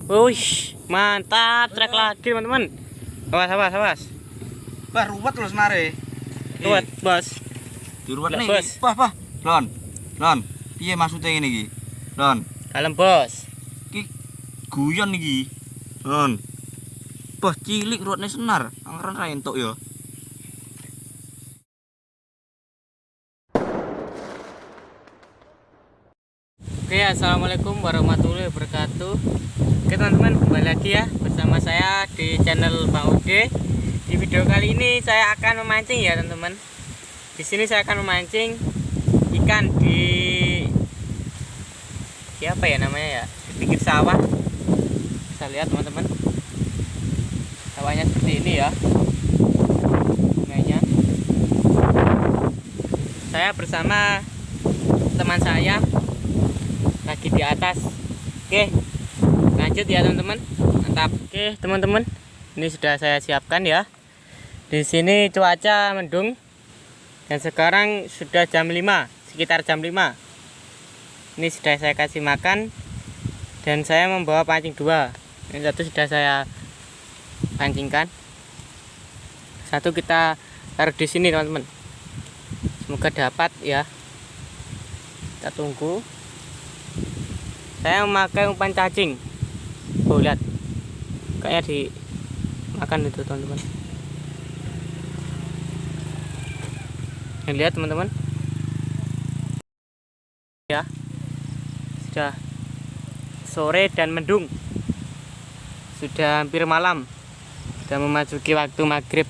Wih, mantap, trek lagi teman-teman. Awas, awas, awas. Bah, ruwet loh senare. Ruwet, bos. Diruwet nih. Bos. Bah. Lon. Piye maksudnya ngene iki? Lon. Kalem, bos. Iki guyon iki. Lon. Bah, cilik ruwetne senar. Anggaran ra entuk ya. Oke, assalamualaikum warahmatullahi wabarakatuh. Oke teman-teman, kembali lagi ya bersama saya di channel Bang Ude. Di video kali ini saya akan memancing ya teman-teman. Di sini saya akan memancing ikan di apa ya namanya ya, di pinggir sawah. Bisa lihat teman-teman, sawahnya seperti ini ya. Sungainya. Saya bersama teman saya lagi di atas. Oke, lanjut ya teman-teman. Mantap. Oke teman-teman, ini sudah saya siapkan ya. Di sini cuaca mendung dan sekarang sudah jam 5, sekitar jam 5. Ini sudah saya kasih makan dan saya membawa pancing 2. Yang satu sudah saya pancingkan, satu kita taruh di sini teman-teman. Semoga dapat ya. Kita tunggu. Saya memakai umpan cacing. Oh, lihat. Kayaknya dimakan itu, teman-teman. Lihat, teman-teman. Ya. Sudah sore dan mendung. Sudah hampir malam. Sudah memasuki waktu maghrib.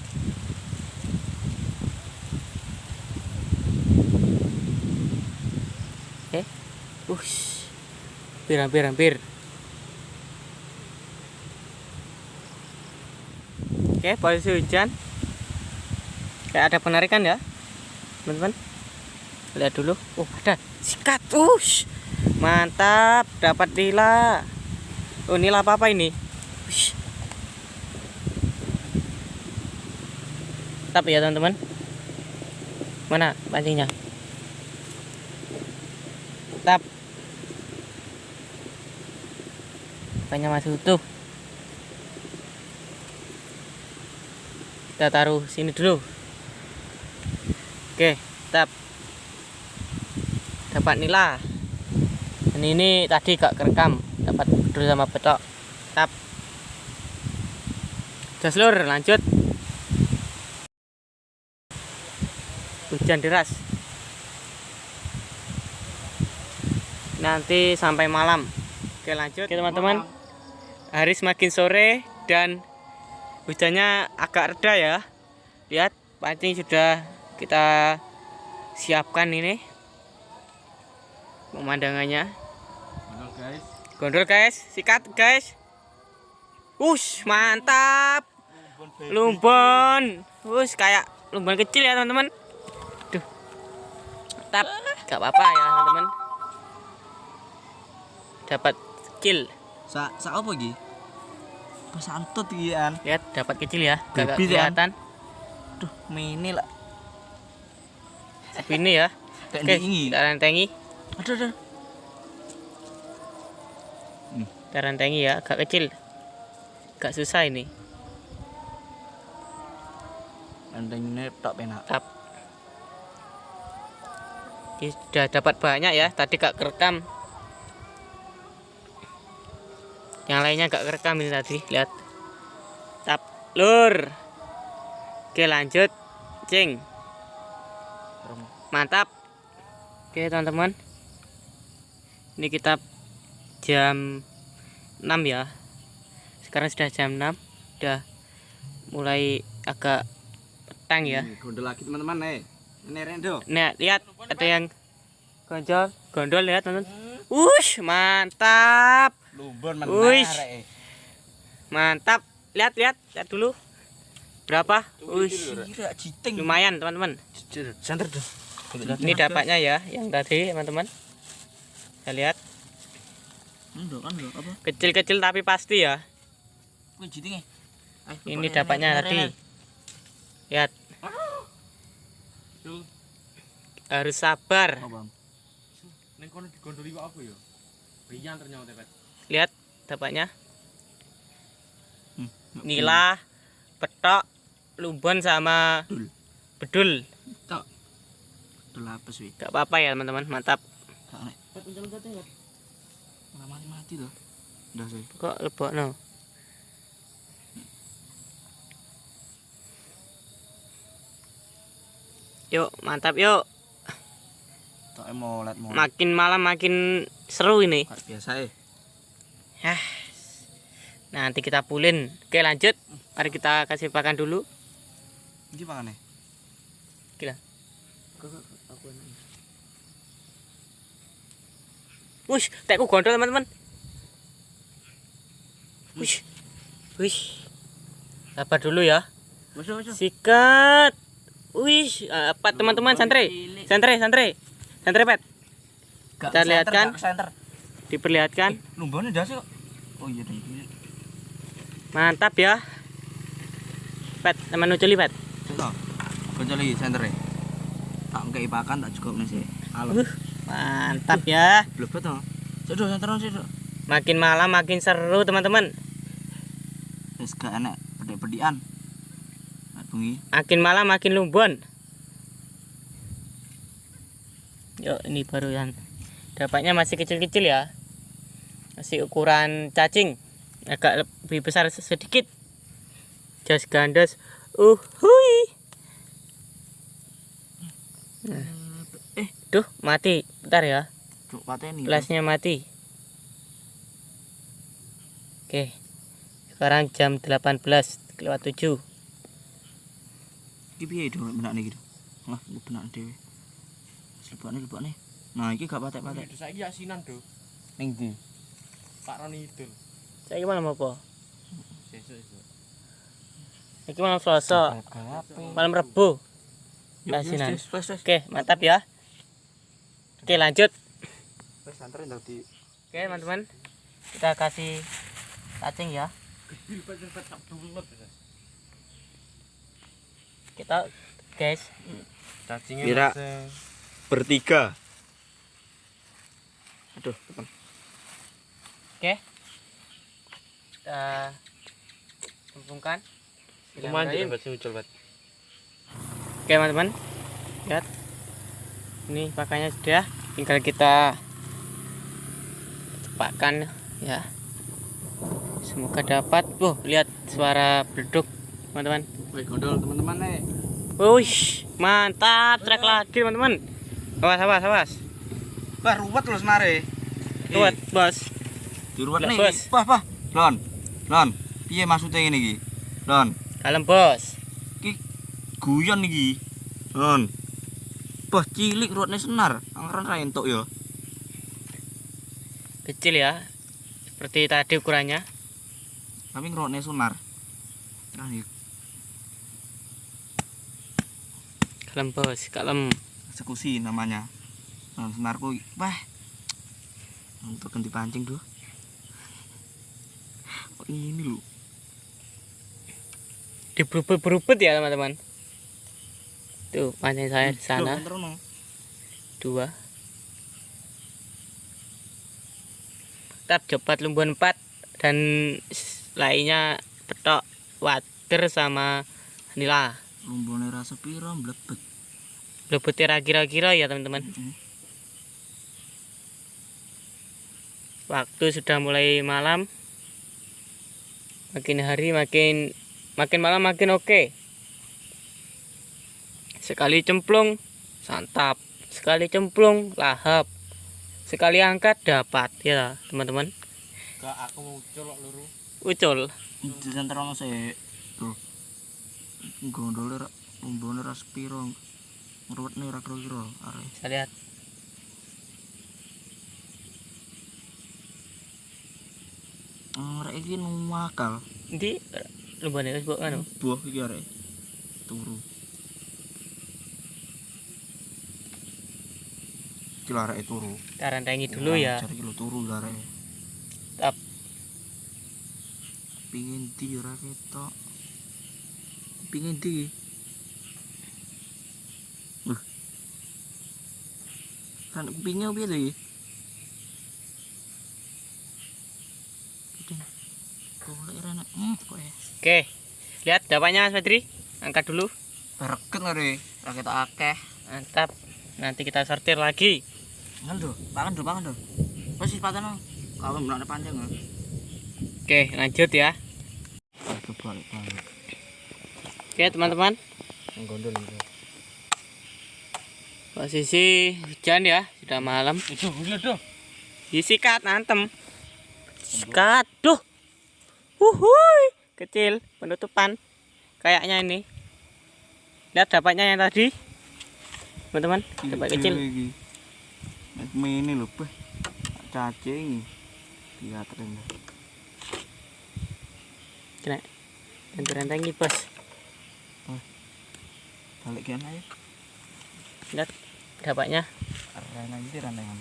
Hampir. Oke, posisi hujan. Kayak ada penarikan ya, teman-teman. Lihat dulu. Oh, ada sikat. Mantap, dapat nila. Oh, nila apa ini? Mantap ya, teman-teman. Mana pancingnya? Mantap. Ikannya masih utuh. Kita taruh sini dulu. Oke, tap. Dapat nila. Dan ini tadi gak kerekam, dapat dulu sama betok. Tap. Jas lur, lanjut. Hujan deras. Nanti sampai malam. Oke, lanjut. Oke teman-teman, hari semakin sore dan hujannya agak reda ya. Lihat, pancing sudah kita siapkan ini. Pemandangannya. Gondol guys, sikat guys. Mantap. Lumbon. Kayak lumbon kecil ya teman-teman. Duh. Mantap. Gak apa-apa ya teman-teman. Dapat kill. Sa apa iki? Pas antut iki an. Lihat, dapat kecil ya. Gak Baby, kelihatan. Duh, mini lah. Tapi ini ya. Oke, kita rentengi. Aduh. Kita rentengi ya, agak kecil. Gak susah ini. Rentengnya tok penak. Tap. Oke, sudah dapat banyak ya. Tadi gak kerekam. Yang lainnya gak kerekam ini tadi. Lihat. Tap. Lur. Oke, lanjut. Cing. Mantap. Oke teman-teman, ini kita jam 6 ya. Sekarang sudah jam 6. Udah mulai agak petang ya. Gondol lagi teman-teman nih. Ini Rendo. Nah, lihat ada yang gondol lihat teman-teman. Mantap. Lumbon Mantap. Lihat dulu. Berapa? Jiting. Lumayan teman-teman. Santer tuh. Ini dapatnya ya, yang tadi teman-teman. Kita lihat. Apa? Kecil-kecil tapi pasti ya. Ini dapatnya tadi. Lihat. Harus sabar. Lihat dapatnya. nila, petok, lumbon sama Bedul. bedul. Tok. Bedul apes wi. Gak apa-apa ya teman-teman, mantap. Gak nek. Ora mati to. Udah sih. Kok lebokno? Yuk, mantap yuk. Tok molet mau. Makin malam makin seru ini. Kayak biasa ya. Hah. Nanti kita pulin. Oke, lanjut. Mari kita kasih pakan dulu. Iki pakane. Gila. Wush, tekku gondol teman-teman. Wush. Wush. Sabar dulu ya. Masuk. Sikat. Wih, apa teman-teman santai. Santai, Pet. Kita lihat kan? Diperlihatkan. Lumbone ndas kok. Oh iya deh. Mantap ya. Pet, teman uculi, Pet. Tok. Kocoli sentere. Tak ngkei pakan tak cukup nasi. Halo. Mantap ya. Blebet to. Sedo senteran sedo. Makin malam makin seru, teman-teman. Wis gak enek pedek-pedikan. Nek bengi. Makin malam makin lumbon. Yuk, ini baru yang dapatnya masih kecil-kecil ya. Masih ukuran cacing. Agak lebih besar sedikit. Jas gandos. Hui. Nah. Duh, mati. Bentar ya. Cuk pateni. Gelasnya mati. Oke. Sekarang jam 18:07. Iki piye do benak niki? Lah, benak dhewe. Lebokne. Nah, iki gak patek-patek. Saiki asinan, Do. Ning ndi? Pak Roni Idul. Saya malam apa? Sesuk. Iki malam Selasa. Malam Rebo. Asinan. Wes. Oke, mantap ya. Oke, lanjut. Wes santerin dak di. Oke, teman-teman. Kita kasih cacing ya. Kita guys, Cacingnya Kira. masih Bertiga. Aduh, teman. oke. Kita kumpulkan. lumayan ya, buat muncul, Bat. Oke, teman-teman. Lihat. Ini pakannya sudah, tinggal kita cepatkan ya. Semoga dapat. Lihat suara beleduk, teman-teman. Woi, gondol teman-teman nih. Wih, mantap, trek lagi teman-teman. Awas. Wah, ruwet lho senare. Ruwet, Bos. Diruwet Lah, nih. Bos. Pah. Lon. Piye maksudnya ngene iki? Lon, Kalem, Bos. iki guyon iki. Lon. Pah, cilik ruwetne senar. Angkaran ra entuk ya. Kecil ya. Seperti tadi ukurannya. Tapi ngrokne sonar. Nah, iki Kalem, Bos. Kalem. eksekusi namanya. Nah, sonarku, wah. Untuk ganti pancing tuh. Kok ini lho. Diberuput-beruput ya, teman-teman. Tuh, pancing saya di sana. Loh, 2. Tetap jobat lumbun 4 dan lainnya petok wader sama nila. lumbone rasa piro mlebet. Lebutnya kira-kira ya teman-teman. Waktu sudah mulai malam. Makin hari makin malam makin oke. Sekali cemplung santap, sekali cemplung lahap, sekali angkat dapat ya teman-teman. Gak, aku mau ucul kok luru. Ucul. Di senterono sik. Tuh. Gondole lumbone rasa piro. Ngruwetne ora kira-kira arek. Saya lihat. Arek iki numakal. Di lumbane wis mbok anu. Buah iki arek. Turu. Iki lho arek turu. Karantengi dulu ya. Cari kilo turu lho arek. Tap. Pingin di ora ketok. Pingin di. Kan pingin piye to iki? golek renek. Kok ya. Oke, lihat dapatnya Mas Fadri. Angkat dulu. Bereket ngare, ra ketok akeh. Mantap. Nanti kita sortir lagi. Pangan do. Wis pateno. Kawan mulane panjang. Oke, lanjut ya. Balik. Oke, teman-teman. Gondol itu. Posisi hujan ya, sudah malam. Itu udah. Disikat, antem. Sikat, duh. Wuhui, kecil, penutupan. Kayaknya ini. Lihat dapatnya yang tadi. Teman-teman, dapat kecil. Ini lho, Beh. Cacing. Lihat rene. Kena rentengi, Bos. Balik kene ayo. Lihat dapatnya. Renang iki renangan.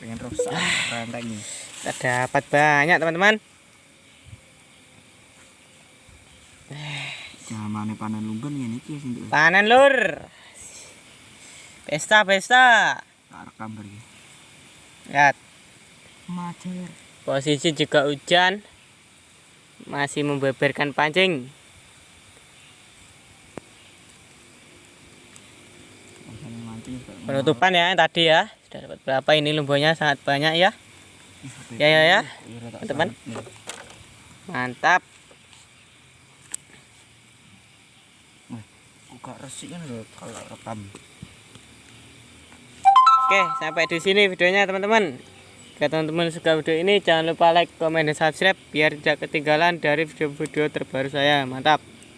Pengen rusak renang ini. Kita dapat banyak, teman-teman. Zamane panen lumben ngene iki sing nduk. Panen, Lur. Pesta. Tak rekam beri. Lihat. Majer. Posisi juga hujan. Masih membeberkan pancing. Penutupan ya tadi ya. Sudah dapat berapa ini lumbonya, sangat banyak ya. Ya. Teman-teman. Mantap. Buka resik kan lho kalau rekam. Oke, sampai di sini videonya teman-teman. Jika teman-teman suka video ini, jangan lupa like, komen, dan subscribe biar tidak ketinggalan dari video-video terbaru saya. Mantap.